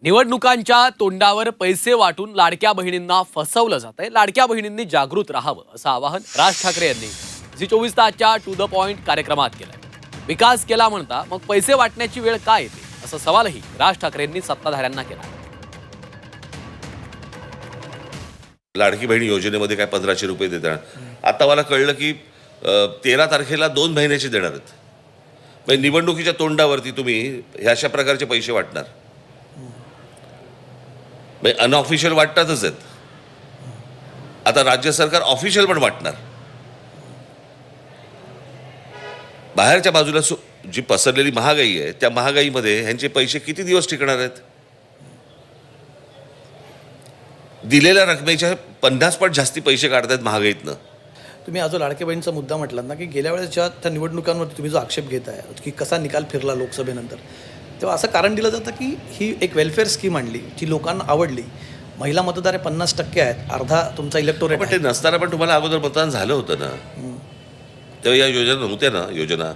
निवडणुकांच्या तोंडावर पैसे वाटून लाडक्या बहिणींना फसवलं जातंय. लाडक्या बहिणींनी जागृत राहावं असं आवाहन राज ठाकरे यांनी झी 24 तासच्या टू द पॉइंट कार्यक्रमात केलंय. विकास केला म्हणता मग पैसे वाटण्याची वेळ काय येते असा सवालही राज ठाकरेंनी सत्ताधाऱ्यांना केला. लाडकी बहीण योजनेमध्ये काय 1500 रुपये देतात. आता मला कळलं की 13 तारखेला 2 महिन्याचे देणार आहेत. म्हणजे निवडणुकीच्या तोंडावरती तुम्ही ह्या अशा प्रकारचे पैसे वाटणार. म्हणजे अनऑफिशियल वाटतातच आहेत. आता राज्य सरकार ऑफिशियल पण वाटणार. बाहेरच्या बाजूला जी पसरलेली महागाई आहे त्या महागाईमध्ये ह्यांचे पैसे किती दिवस टिकणार आहेत. दिलेल्या रकमेच्या 50 पट जास्ती पैसे काढतायत महागाईतनं. तुम्ही आज जो लाडके बहिणीचा मुद्दा म्हटलात ना की गेल्या वेळेस ज्या त्या निवडणुकांवरती तुम्ही जो आक्षेप घेताय की कसा निकाल फिरला लोकसभेनंतर, तेव्हा असं कारण दिलं जातं की ही एक वेलफेअर स्कीम आणली जी लोकांना आवडली. महिला मतदार 50% आहेत, अर्धा तुमचा इलेक्टोरेट. पण ते नसताना पण तुम्हाला अगोदर मतदान झालं होतं ना. तेव्हा या योजना नव्हत्या ना. योजना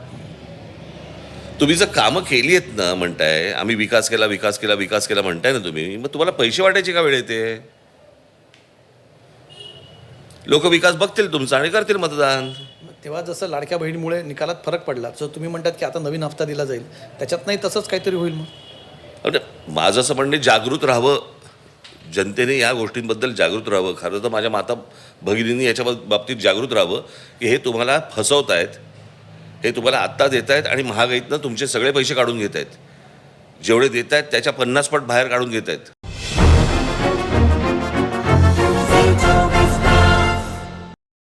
तुम्ही जर कामं केली आहेत ना, म्हणताय आम्ही विकास केला विकास केला विकास केला म्हणताय ना तुम्ही, मग तुम्हाला पैसे वाटायची का वेळ येते. लोक विकास बघतील तुमचा आणि करतील मतदान. तेव्हा जसं लाडक्या बहिणीमुळे निकालात फरक पडला, जर तुम्ही म्हणतात की आता नवीन हफ्ता दिला जाईल, त्याच्यात नाही तसंच काहीतरी होईल. मग माझं असं म्हणणे जागृत राहावं. जनतेने या गोष्टींबद्दल जागृत राहावं. खरं तर माझ्या माता भगिनींनी याच्या बाबतीत जागृत राहावं की हे तुम्हाला फसवतायत. हे तुम्हाला आत्ता देत आहेत आणि महागाईतनं तुमचे सगळे पैसे काढून घेत आहेत. जेवढे देत आहेत त्याच्या 50 पट बाहेर काढून घेत आहेत.